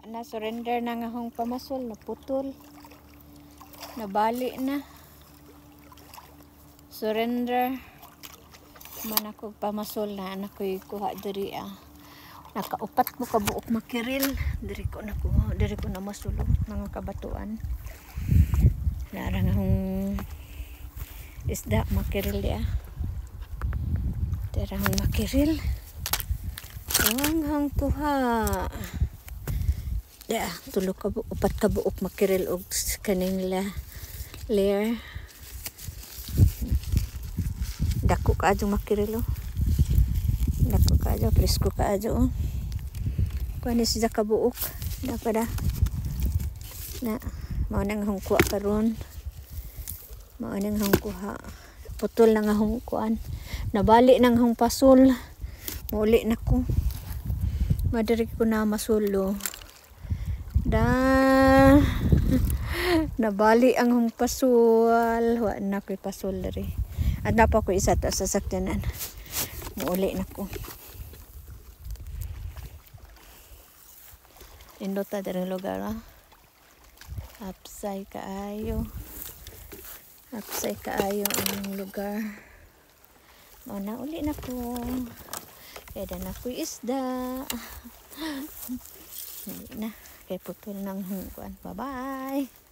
na surrender na nga hong pamasol, naputol. Nabali na. Surrender. Man ako pamasol na anak ko kuha diri Nakaupat mo kabuok makiril. Diri ko na masulong mga kabatuan. Narang hong isda makiril ya. Terang makiril. Hang kuha. Ya, upat kabuok makiril og kaning layer. Dako kaadyo makiril oh. Dako kaadyo, presko kaadyo oh. Kuhanis siya kabuok. Dapada na mao nang hong kuha karon. Mao nang hong kuha. Putol na nga hong kuan. Nabali nang hong pasol. Muli na ko. Madiri ko na masulo. Nabali ang hong pasol. Wa na ko'y pasol diri. At napa ko isa ta sa sakyanan. Muli na ko. Indota diri lugar ha. Apsay kaayo. Apsay kaayo ang lugar. Mao na uli na ko. Kaya na ko isda. Hindi na. Kaya putol ng hungkuan. Bye-bye.